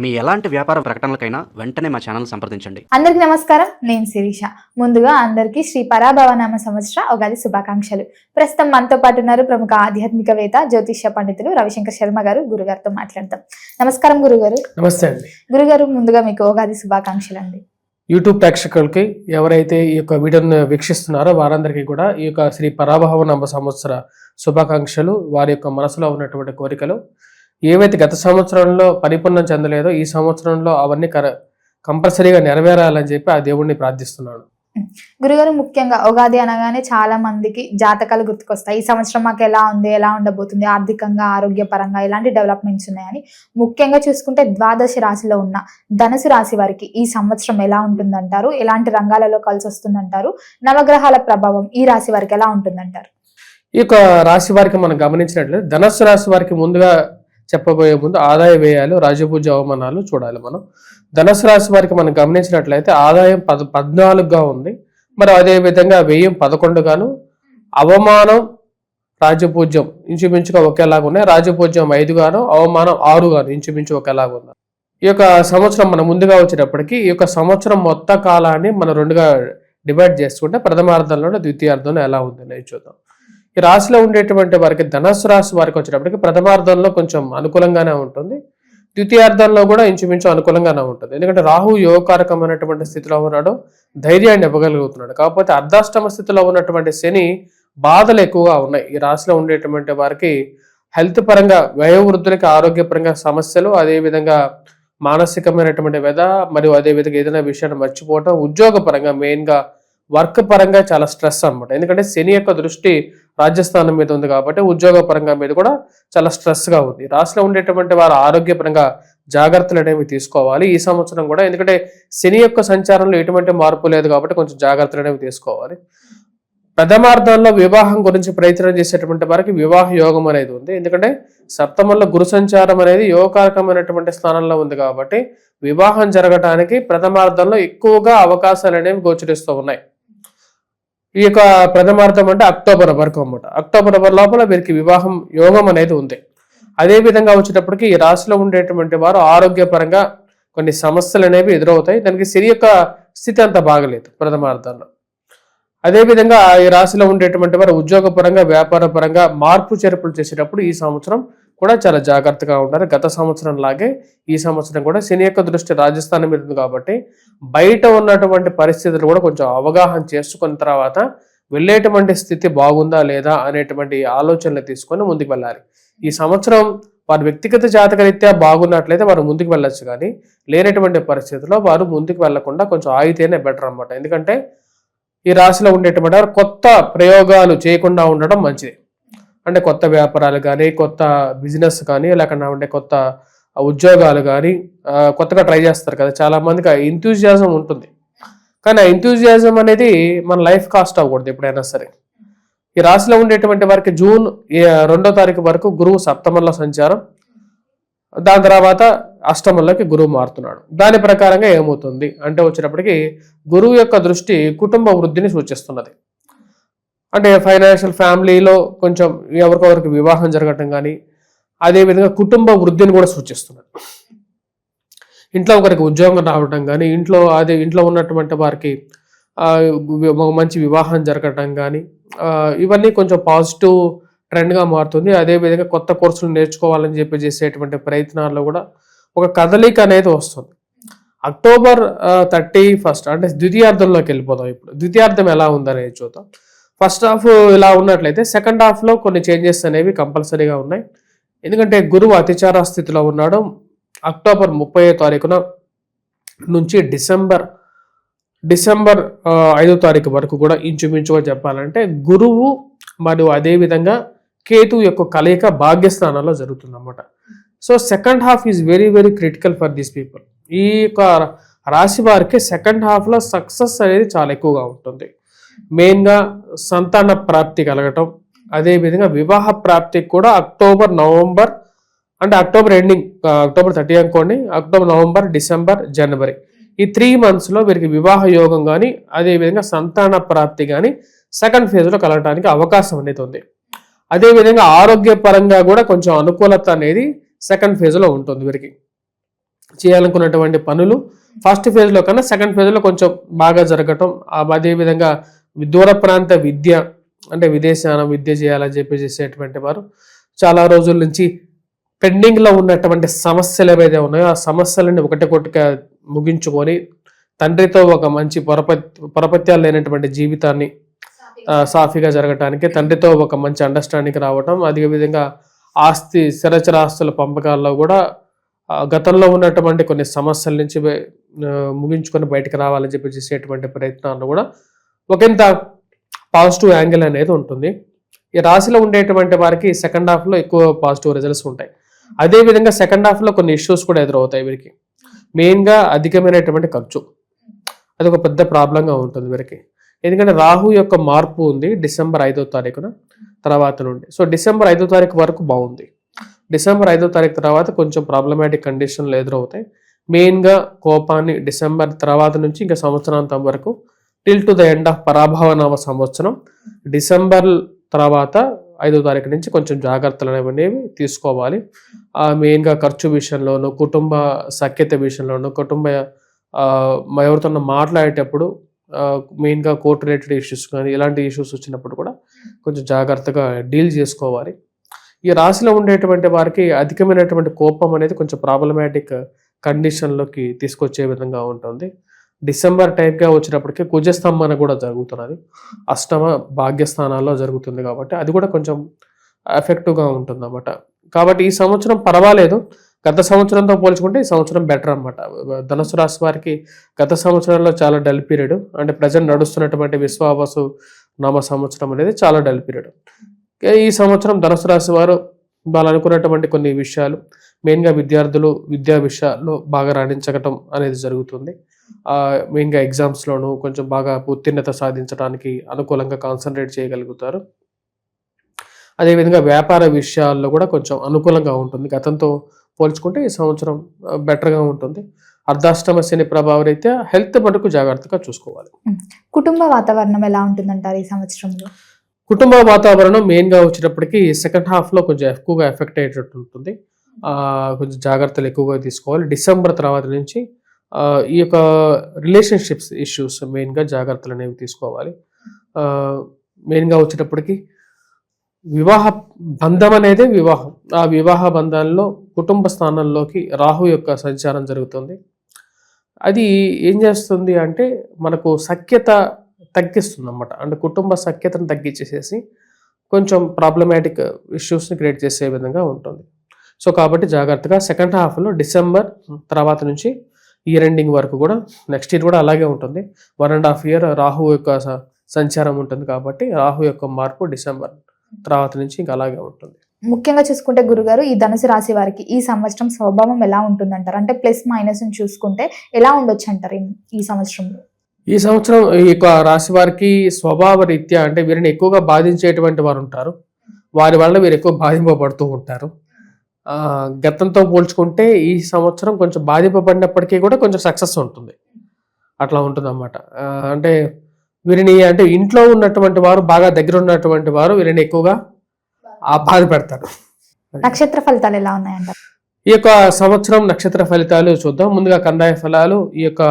మీ ఎలాంటి వ్యాపార ప్రకటనలకైనా వెంటనే మా ఛానల్ సంప్రదించండి. అందరికీ నమస్కారం, నేను శిరీష. ముందుగా అందరికీ శ్రీ పరాభవనామ సంవత్సర ఉగాది శుభాకాంక్షలు. ప్రస్తుతం మనతో పాటు ఉన్నారు ప్రముఖ ఆధ్యాత్మికవేత్త, జ్యోతిష్య పండితులు రవిశంకర్ శర్మ గారు. గురుగారితో మాట్లాడతాం. నమస్కారం గురుగారు. నమస్తే అండి. గురుగారు, ముందుగా మీకు ఉగాది శుభాకాంక్షలు అండి. యూట్యూబ్ ప్రేక్షకులకి, ఎవరైతే ఈ యొక్క వీడియోను వీక్షిస్తున్నారో వారందరికీ కూడా ఈ యొక్క శ్రీ పరాభవనామ సంవత్సర శుభాకాంక్షలు. వారి యొక్క మనసులో ఉన్నటువంటి కోరికలు ఏవైతే గత సంవత్సరంలో పరిపూర్ణం చెందలేదో ఈ సంవత్సరంలో అవన్నీ కంపల్సరీగా నెరవేరాలని చెప్పి ఆ దేవుడిని ప్రార్థిస్తున్నాను. గురుగారు, ముఖ్యంగా ఉగాది అనగానే చాలా మందికి జాతకాలు గుర్తుకొస్తాయి. ఈ సంవత్సరం మాకు ఎలా ఉంది, ఎలా ఉండబోతుంది, ఆర్థికంగా, ఆరోగ్యపరంగా ఎలాంటి డెవలప్మెంట్స్ ఉన్నాయని. ముఖ్యంగా చూసుకుంటే ద్వాదశ రాశిలో ఉన్న ధనుసు రాశి వారికి ఈ సంవత్సరం ఎలా ఉంటుందంటారు? ఎలాంటి రంగాలలో కలిసి వస్తుందంటారు? నవగ్రహాల ప్రభావం ఈ రాశి వారికి ఎలా ఉంటుందంటారు? ఈ యొక్క రాశి వారికి మనం గమనించినట్లయితే ధనుసు రాశి వారికి ముందుగా చెప్పబోయే ముందు ఆదాయ వ్యయాలు, రాజపూజ అవమానాలు చూడాలి. మనం ధనుసు రాశి వారికి మనం గమనించినట్లయితే ఆదాయం 14గా ఉంది. మరి అదే విధంగా వ్యయం 11గాను, అవమానం, రాజపూజ్యం ఇంచుమించుగా ఒకేలాగా ఉన్నాయి. రాజపూజ్యం 5గాను, అవమానం 6గాను ఇంచుమించు ఒకేలాగా ఉంది. ఈ యొక్క సంవత్సరం మనం ముందుగా వచ్చేటప్పటికి ఈ యొక్క సంవత్సరం మొత్తం కాలాన్ని మనం రెండుగా డివైడ్ చేసుకుంటే ప్రథమార్థంలో, ద్వితీయార్థంలో ఎలా ఉందని చూద్దాం. ఈ రాశిలో ఉండేటువంటి వారికి, ధనుసు రాశి వారికి వచ్చేటప్పటికి ప్రథమార్థంలో కొంచెం అనుకూలంగానే ఉంటుంది, ద్వితీయార్థంలో కూడా ఇంచుమించు అనుకూలంగానే ఉంటుంది. ఎందుకంటే రాహు యోగకారకమైనటువంటి స్థితిలో ఉన్నాడు, ధైర్యాన్ని ఇవ్వగలుగుతున్నాడు. కాకపోతే అర్ధాష్టమ స్థితిలో ఉన్నటువంటి శని బాధలు ఎక్కువగా ఉన్నాయి. ఈ రాశిలో ఉండేటువంటి వారికి హెల్త్ పరంగా, వయోవృద్ధులకి ఆరోగ్యపరంగా సమస్యలు, అదేవిధంగా మానసికమైనటువంటి వ్యధ, మరియు అదేవిధంగా ఏదైనా విషయాన్ని మర్చిపోవటం, ఉద్యోగపరంగా మెయిన్గా వర్క్ పరంగా చాలా స్ట్రెస్ అనమాట. ఎందుకంటే శని యొక్క దృష్టి రాజస్థానం మీద ఉంది కాబట్టి ఉద్యోగ పరంగా మీద కూడా చాలా స్ట్రెస్గా ఉంది. రాశిలో ఉండేటువంటి వారు ఆరోగ్యపరంగా జాగ్రత్తలు అనేవి తీసుకోవాలి ఈ సంవత్సరం కూడా. ఎందుకంటే శని యొక్క సంచారంలో ఎటువంటి మార్పు లేదు కాబట్టి కొంచెం జాగ్రత్తలు అనేవి తీసుకోవాలి. ప్రథమార్థంలో వివాహం గురించి ప్రయత్నం చేసేటువంటి వారికి వివాహ యోగం అనేది ఉంది. ఎందుకంటే సప్తమంలో గురు సంచారం అనేది యోగకారకమైనటువంటి స్థానంలో ఉంది కాబట్టి వివాహం జరగడానికి ప్రథమార్థంలో ఎక్కువగా అవకాశాలు అనేవి గోచరిస్తూ ఉన్నాయి. ఈ యొక్క ప్రథమార్థం అంటే అక్టోబర్ వరకు అన్నమాట. అక్టోబర్ లోపల వీరికి వివాహం యోగం అనేది ఉంది. అదే విధంగా వచ్చేటప్పటికి ఈ రాశిలో ఉండేటువంటి వారు ఆరోగ్యపరంగా కొన్ని సమస్యలు అనేవి ఎదురవుతాయి. దానికి శని యొక్క స్థితి అంత బాగలేదు ప్రథమార్థంలో. అదేవిధంగా ఈ రాశిలో ఉండేటువంటి వారు ఉద్యోగపరంగా, వ్యాపార పరంగా మార్పు చేర్పులు చేసేటప్పుడు ఈ సంవత్సరం కూడా చాలా జాగ్రత్తగా ఉంటారు. గత సంవత్సరం లాగే ఈ సంవత్సరం కూడా శని యొక్క దృష్టి రాజస్థానం మీద ఉంది కాబట్టి బయట ఉన్నటువంటి పరిస్థితులు కూడా కొంచెం అవగాహన చేసుకున్న తర్వాత వెళ్ళేటువంటి స్థితి బాగుందా లేదా అనేటువంటి ఆలోచనలు తీసుకొని ముందుకు వెళ్ళాలి. ఈ సంవత్సరం వారి వ్యక్తిగత జాతకరీత్యా బాగున్నట్లయితే వారు ముందుకు వెళ్ళొచ్చు, కానీ లేనటువంటి పరిస్థితుల్లో వారు ముందుకు వెళ్లకుండా కొంచెం ఆగితేనే బెటర్ అన్నమాట. ఎందుకంటే ఈ రాశిలో ఉండేటువంటి వారు కొత్త ప్రయోగాలు చేయకుండా ఉండడం మంచిది. అంటే కొత్త వ్యాపారాలు కానీ, కొత్త బిజినెస్ కానీ, లేకుండా ఉండే కొత్త ఉద్యోగాలు కానీ కొత్తగా ట్రై చేస్తారు కదా. చాలా మందికి ఆ ఎంతూజియాజం ఉంటుంది, కానీ ఆ ఎంతూజియాజం అనేది మన లైఫ్ కాస్ట్ అవ్వకూడదు ఎప్పుడైనా సరే. ఈ రాశిలో ఉండేటువంటి వారికి జూన్ 2వ తారీఖు వరకు గురువు సప్తమంలో సంచారం, దాని తర్వాత అష్టమంలోకి గురువు మారుతున్నాడు. దాని ప్రకారంగా ఏమవుతుంది అంటే వచ్చేటప్పటికి గురువు యొక్క దృష్టి కుటుంబ వృద్ధిని సూచిస్తున్నది. అంటే ఫైనాన్షియల్, ఫ్యామిలీలో కొంచెం ఎవరికొవరికి వివాహం జరగటం కానీ, అదేవిధంగా కుటుంబ వృద్ధిని కూడా సూచిస్తున్నది. ఇంట్లో ఒకరికి ఉద్యోగం రావడం కానీ, ఇంట్లో ఉన్నటువంటి వారికి మంచి వివాహం జరగటం కానీ, ఇవన్నీ కొంచెం పాజిటివ్ ట్రెండ్గా మారుతుంది. అదేవిధంగా కొత్త కోర్సులు నేర్చుకోవాలని చెప్పి చేసేటువంటి ప్రయత్నాల్లో కూడా ఒక కదలిక అనేది వస్తుంది. అక్టోబర్ 31 అంటే ద్వితీయార్థంలోకి వెళ్ళిపోతాం. ఇప్పుడు ద్వితీయార్థం ఎలా ఉందనేది చూద్దాం. ఫస్ట్ హాఫ్ ఇలా ఉన్నట్లయితే సెకండ్ హాఫ్లో కొన్ని చేంజెస్ అనేవి కంపల్సరీగా ఉన్నాయి. ఎందుకంటే గురువు అతిచార స్థితిలో ఉన్నాడు. అక్టోబర్ 30వ తారీఖున నుంచి డిసెంబర్ 5వ తారీఖు వరకు కూడా ఇంచుమించుగా చెప్పాలంటే గురువు మరియు అదేవిధంగా కేతు యొక్క కలయిక భాగ్యస్థానంలో జరుగుతుంది అన్నమాట. So second half is very very critical for these people. ఈ యొక్క రాశి వారికి సెకండ్ హాఫ్లో సక్సెస్ అనేది చాలా ఎక్కువగా ఉంటుంది. మెయిన్గా సంతాన ప్రాప్తి కలగటం, అదేవిధంగా వివాహ ప్రాప్తికి కూడా అక్టోబర్ ఎండింగ్, అక్టోబర్ 30 అనుకోండి, అక్టోబర్, నవంబర్, డిసెంబర్, జనవరి ఈ 3 monthsలో వీరికి వివాహ యోగం కానీ, అదేవిధంగా సంతాన ప్రాప్తి కానీ సెకండ్ ఫేజ్లో కలగడానికి అవకాశం అనేది ఉంది. అదేవిధంగా ఆరోగ్యపరంగా కూడా కొంచెం అనుకూలత అనేది సెకండ్ ఫేజ్లో ఉంటుంది వీరికి. చేయాలనుకున్నటువంటి పనులు ఫస్ట్ ఫేజ్లో కన్నా సెకండ్ ఫేజ్లో కొంచెం బాగా జరగటం, అదేవిధంగా దూర ప్రాంత విద్య అంటే విదేశాన విద్య చేయాలని చెప్పి చేసేటువంటి వారు చాలా రోజుల నుంచి పెండింగ్లో ఉన్నటువంటి సమస్యలు ఏవైతే ఉన్నాయో ఆ సమస్యలని ఒకటికొకటిగా ముగించుకొని తండ్రితో ఒక మంచి పొరపత్యాలు లేనటువంటి జీవితాన్ని సాఫీగా జరగటానికి, తండ్రితో ఒక మంచి అండర్స్టాండింగ్ రావటం, అదేవిధంగా స్థిరచర ఆస్తుల పంపకాల్లో కూడా గతంలో ఉన్నటువంటి కొన్ని సమస్యల నుంచి ముగించుకొని బయటకు రావాలని చెప్పి చేసేటువంటి ప్రయత్నాల్లో కూడా ఒకంత పాజిటివ్ యాంగిల్ అనేది ఉంటుంది. ఈ రాశిలో ఉండేటువంటి వారికి సెకండ్ హాఫ్లో ఎక్కువ పాజిటివ్ రిజల్ట్స్ ఉంటాయి. అదేవిధంగా సెకండ్ హాఫ్లో కొన్ని ఇష్యూస్ కూడా ఎదురవుతాయి వీరికి. మెయిన్గా అధికమైనటువంటి ఖర్చు, అది ఒక పెద్ద ప్రాబ్లంగా ఉంటుంది వీరికి. ఎందుకంటే రాహు యొక్క మార్పు ఉంది డిసెంబర్ 5వ తారీఖున తర్వాత నుండి. సో డిసెంబర్ 5వ తారీఖు వరకు బాగుంది. డిసెంబర్ 5వ తారీఖు తర్వాత కొంచెం ప్రాబ్లమాటిక్ కండిషన్లు ఎదురవుతాయి. మెయిన్గా కోపాన్ని డిసెంబర్ తర్వాత నుంచి ఇంకా సంవత్సరాంతం వరకు till to the end of పరాభవనామ సంవత్సరం డిసెంబర్ తర్వాత 5వ తారీఖు నుంచి కొంచెం జాగ్రత్తలు అనేవి తీసుకోవాలి. మెయిన్గా ఖర్చు విషయంలోనూ, కుటుంబ సఖ్యత విషయంలోనూ, ఎవరితో మాట్లాడేటప్పుడు మెయిన్గా కోర్ట్ రిలేటెడ్ ఇష్యూస్ కానీ ఇలాంటి ఇష్యూస్ వచ్చినప్పుడు కూడా కొంచెం జాగ్రత్తగా డీల్ చేసుకోవాలి. ఈ రాశిలో ఉండేటువంటి వారికి అధికమైనటువంటి కోపం అనేది కొంచెం ప్రాబ్లమాటిక్ కండిషన్లోకి తీసుకొచ్చే విధంగా ఉంటుంది. డిసెంబర్ టైంగా వచ్చినప్పటికీ కుజస్తంభన కూడా జరుగుతున్నది, అష్టమ భాగ్యస్థానాల్లో జరుగుతుంది కాబట్టి అది కూడా కొంచెం ఎఫెక్టివ్గా ఉంటుంది అన్నమాట. కాబట్టి ఈ సంవత్సరం పర్వాలేదు, గత సంవత్సరంతో పోల్చుకుంటే ఈ సంవత్సరం బెటర్ అనమాట. ధనుసు రాశి వారికి గత సంవత్సరంలో చాలా డల్ పీరియడ్, అంటే ప్రజెంట్ నడుస్తున్నటువంటి విశ్వావసు నామ సంవత్సరం అనేది చాలా డల్ పీరియడ్. ఈ సంవత్సరం ధనుసు రాశి వారు వాళ్ళు అనుకున్నటువంటి కొన్ని విషయాలు, మెయిన్గా విద్యార్థులు విద్యా విషయాల్లో బాగా రాణించగటం అనేది జరుగుతుంది. మెయిన్గా ఎగ్జామ్స్లోనూ కొంచెం బాగా ఉత్తీర్ణత సాధించడానికి అనుకూలంగా కాన్సన్ట్రేట్ చేయగలుగుతారు. అదేవిధంగా వ్యాపార విషయాల్లో కూడా కొంచెం అనుకూలంగా ఉంటుంది. గతంతో పోల్చుకుంటే ఈ సంవత్సరం బెటర్గా ఉంటుంది. అర్ధాష్టమ శని ప్రభావం అయితే హెల్త్ మటుకు జాగ్రత్తగా చూసుకోవాలి. కుటుంబ వాతావరణం ఎలా ఉంటుందంటారు ఈ సంవత్సరంలో? కుటుంబ వాతావరణం మెయిన్గా వచ్చేటప్పటికి సెకండ్ హాఫ్లో కొంచెం ఎక్కువగా ఎఫెక్ట్ అయ్యేటట్టు ఉంటుంది. కొంచెం జాగ్రత్తలు ఎక్కువగా తీసుకోవాలి. డిసెంబర్ తర్వాత నుంచి ఈ యొక్క రిలేషన్షిప్స్ ఇష్యూస్ మెయిన్గా జాగ్రత్తలు అనేవి తీసుకోవాలి. మెయిన్గా వచ్చేటప్పటికి వివాహ బంధం అనేది వివాహం, ఆ వివాహ బంధాల్లో కుటుంబ స్థానంలోకి రాహు యొక్క సంచారం జరుగుతుంది. అది ఏం చేస్తుంది అంటే మనకు సఖ్యత తగ్గిస్తుంది అన్నమాట. అంటే కుటుంబ సఖ్యతను తగ్గించేసేసి కొంచెం ప్రాబ్లమాటిక్ ఇష్యూస్ని క్రియేట్ చేసే విధంగా ఉంటుంది. సో కాబట్టి జాగ్రత్తగా సెకండ్ హాఫ్లో డిసెంబర్ తర్వాత నుంచి ఇయర్ ఎండింగ్ వరకు కూడా, నెక్స్ట్ ఇయర్ కూడా అలాగే ఉంటుంది. 1.5 year రాహు యొక్క సంచారం ఉంటుంది కాబట్టి రాహు యొక్క మార్పు డిసెంబర్ తర్వాత నుంచి ఇంకా అలాగే ఉంటుంది. ముఖ్యంగా చూసుకుంటే గురుగారు, ఈ ధనుసు రాశి వారికి ఈ సంవత్సరం స్వభావం ఎలా ఉంటుందంటారు? అంటే ప్లస్ మైనస్ చూసుకుంటే ఎలా ఉండొచ్చు అంటారు ఈ సంవత్సరంలో? ఈ సంవత్సరం ఈ యొక్క రాశి వారికి స్వభావ రీత్యా అంటే వీరిని ఎక్కువగా బాధించేటువంటి వారు ఉంటారు, వారి వల్ల వీరు ఎక్కువ బాధింపబడుతూ ఉంటారు. గతంతో పోల్చుకుంటే ఈ సంవత్సరం కొంచెం బాధింపబడినప్పటికీ కూడా కొంచెం సక్సెస్ ఉంటుంది, అట్లా ఉంటుంది అన్నమాట. అంటే వీరిని అంటే ఇంట్లో ఉన్నటువంటి వారు, బాగా దగ్గర ఉన్నటువంటి వారు వీరిని ఎక్కువగా బాధ పెడతారు. నక్షత్ర ఫలితాలు ఎలా ఉన్నాయంటారు ఈ యొక్క సంవత్సరం? నక్షత్ర ఫలితాలు చూద్దాం. ముందుగా కందాయ ఫలాలు ఈ యొక్క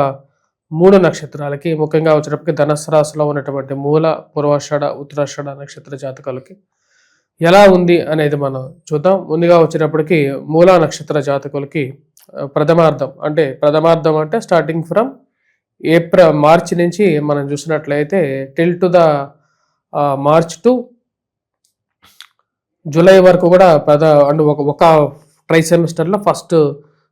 3 నక్షత్రాలకి, ముఖ్యంగా వచ్చేటప్పటికి ధనుస్సు రాశిలో ఉన్నటువంటి మూల, పూర్వాషాఢ, ఉత్తరాషాఢ నక్షత్ర జాతకాలకి ఎలా ఉంది అనేది మనం చూద్దాం. ముందుగా వచ్చేటప్పటికి మూల నక్షత్ర జాతకులకి ప్రథమార్థం అంటే స్టార్టింగ్ ఫ్రమ్ మార్చి నుంచి మనం చూసినట్లయితే till to the March to July వరకు కూడా అంటే ఒక ట్రై సెమిస్టర్లో ఫస్ట్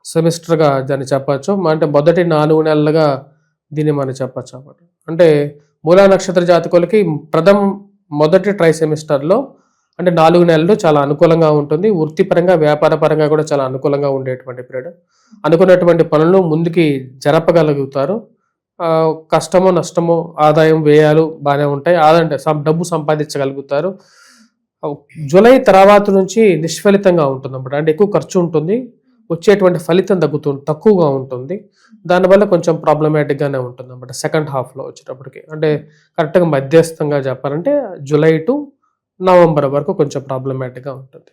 సెమిస్టర్గా దాన్ని చెప్పచ్చు. అంటే మొదటి 4 నెలలుగా దీన్ని మనం చెప్పచ్చు అన్నమాట. అంటే మూలా నక్షత్ర జాతకులకి మొదటి ట్రై సెమిస్టర్లో అంటే 4 నెలలు చాలా అనుకూలంగా ఉంటుంది. వృత్తిపరంగా, వ్యాపార పరంగా కూడా చాలా అనుకూలంగా ఉండేటువంటి పీరియడ్. అనుకున్నటువంటి పనులను ముందుకి జరపగలుగుతారు. కష్టమో నష్టమో ఆదాయం వ్యయాలు బాగానే ఉంటాయి, డబ్బు సంపాదించగలుగుతారు. జూలై తర్వాత నుంచి నిష్ఫలితంగా ఉంటుంది అన్నమాట. అంటే ఎక్కువ ఖర్చు ఉంటుంది, వచ్చేటువంటి ఫలితం తక్కువగా ఉంటుంది. దానివల్ల కొంచెం ప్రాబ్లమాటిక్గానే ఉంటుంది అన్నమాట సెకండ్ హాఫ్లో వచ్చేటప్పటికి. అంటే కరెక్ట్గా మధ్యస్థంగా చెప్పాలంటే జూలై టు నవంబర్ వరకు కొంచెం ప్రాబ్లమాటిక్గా ఉంటుంది.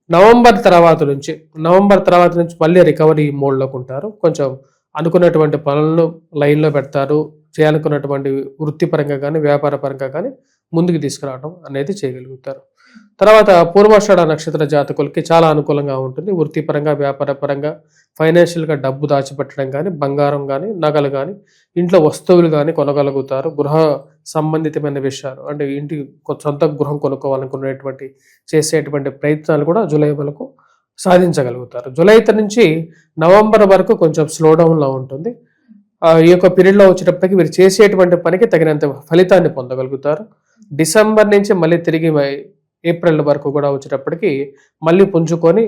నవంబర్ తర్వాత నుంచి మళ్ళీ రికవరీ మోడ్లోకి ఉంటారు. కొంచెం అనుకున్నటువంటి పనులను లైన్లో పెడతారు. చేయాలనుకున్నటువంటి వృత్తిపరంగా కానీ వ్యాపార పరంగా కానీ ముందుకు తీసుకురావడం అనేది చేయగలుగుతారు. తర్వాత పూర్వాషాఢ నక్షత్ర జాతకులకి చాలా అనుకూలంగా ఉంటుంది. వృత్తిపరంగా వ్యాపార పరంగా ఫైనాన్షియల్గా డబ్బు దాచిపెట్టడం కానీ, బంగారం కానీ, నగలు కానీ, ఇంట్లో వస్తువులు కానీ కొనగలుగుతారు. గృహ సంబంధితమైన విషయాలు అంటే ఇంటి సొంత గృహం కొనుక్కోవాలనుకునేటువంటి చేసేటువంటి ప్రయత్నాలు కూడా జూలై వరకు సాధించగలుగుతారు. జూలై నుంచి నవంబర్ వరకు కొంచెం స్లో డౌన్లో ఉంటుంది. ఈ యొక్క పీరియడ్లో వచ్చేటప్పటికి వీరు చేసేటువంటి పనికి తగినంత ఫలితాన్ని పొందగలుగుతారు. డిసెంబర్ నుంచి మళ్ళీ తిరిగి ఏప్రిల్ వరకు కూడా వచ్చేటప్పటికి మళ్ళీ పుంజుకొని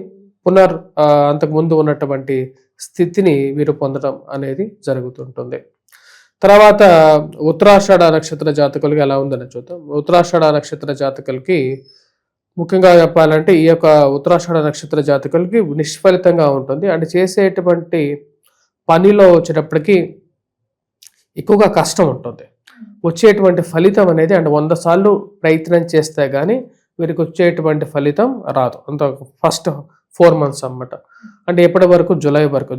అంతకుముందు ఉన్నటువంటి స్థితిని వీరు పొందడం అనేది జరుగుతుంటుంది. తర్వాత ఉత్తరాషాఢ నక్షత్ర జాతకులకి ఎలా ఉందని చూద్దాం. ఉత్తరాషాఢ నక్షత్ర జాతకులకి ముఖ్యంగా చెప్పాలంటే ఈ యొక్క ఉత్తరాషాఢ నక్షత్ర జాతకులకి నిష్ఫలితంగా ఉంటుంది. అంటే చేసేటువంటి పనిలో వచ్చేటప్పటికి ఎక్కువగా కష్టం ఉంటుంది. వచ్చేటువంటి ఫలితం అనేది అంటే 100 సార్లు ప్రయత్నం చేస్తే కానీ వీరికి వచ్చేటువంటి ఫలితం రాదు. అంత ఫస్ట్ 4 months అన్నమాట. అంటే ఎప్పటి వరకు?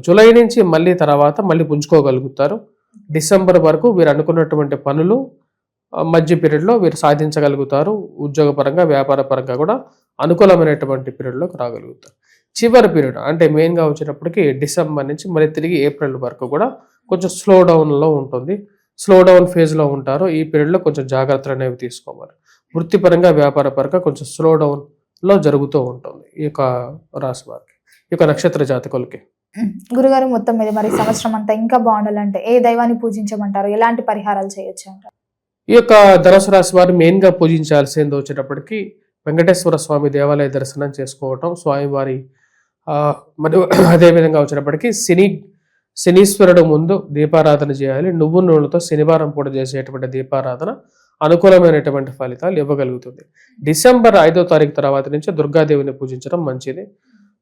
జూలై నుంచి మళ్ళీ తర్వాత మళ్ళీ పుంజుకోగలుగుతారు. డిసెంబర్ వరకు వీరు అనుకున్నటువంటి పనులు మధ్య పీరియడ్లో వీరు సాధించగలుగుతారు. ఉద్యోగపరంగా వ్యాపార పరంగా కూడా అనుకూలమైనటువంటి పీరియడ్లోకి రాగలుగుతారు. చివరి పీరియడ్ అంటే మెయిన్గా వచ్చేటప్పటికి డిసెంబర్ నుంచి మళ్ళీ తిరిగి ఏప్రిల్ వరకు కూడా కొంచెం స్లో డౌన్లో ఉంటుంది. స్లో డౌన్ ఫేజ్లో ఉంటారు. ఈ పీరియడ్లో కొంచెం జాగ్రత్తలు అనేవి తీసుకోవాలి. వృత్తిపరంగా వ్యాపార పరంగా కొంచెం స్లో డౌన్లో జరుగుతూ ఉంటుంది ఈ యొక్క రాశి వారికి, ఈ యొక్క నక్షత్ర జాతకులకి. గురుగారు, మొత్తం మీద మరి సంవత్సరం అంతా ఇంకా బాగుండాలంటే ఏ దైవాన్ని పూజించమంటారు? ఎలాంటి పరిహారాలు చేయొచ్చు అంటారు? ఈ యొక్క ధనుసు రాశి వారు మెయిన్గా పూజించాల్సింది వచ్చేటప్పటికి వెంకటేశ్వర స్వామి దేవాలయ దర్శనం చేసుకోవటం, స్వామివారి మరియు అదేవిధంగా వచ్చేటప్పటికి శనీశ్వరుడు ముందు దీపారాధన చేయాలి. నువ్వు నూనెలతో శనివారం పూట చేసేటువంటి దీపారాధన అనుకూలమైనటువంటి ఫలితాలు ఇవ్వగలుగుతుంది. డిసెంబర్ 5వ తారీఖు తర్వాత నుంచి దుర్గాదేవిని పూజించడం మంచిది.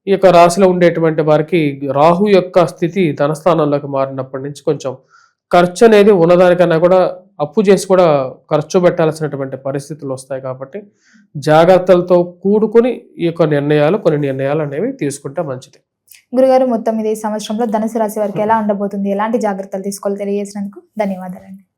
ఈ యొక్క రాశిలో ఉండేటువంటి వారికి రాహు యొక్క స్థితి ధనస్థానంలోకి మారినప్పటి నుంచి కొంచెం ఖర్చు అనేది ఉన్నదానికన్నా కూడా అప్పు చేసి కూడా ఖర్చు పెట్టాల్సినటువంటి పరిస్థితులు వస్తాయి. కాబట్టి జాగ్రత్తలతో కూడుకుని ఈ యొక్క కొన్ని నిర్ణయాలు అనేవి తీసుకుంటే మంచిది. గురుగారు, మొత్తం మీద ఈ సంవత్సరంలో ధనుసు రాశి వారికి ఎలా ఉండబోతుంది, ఎలాంటి జాగ్రత్తలు తీసుకోవాలి తెలియజేసినందుకు ధన్యవాదాలండి.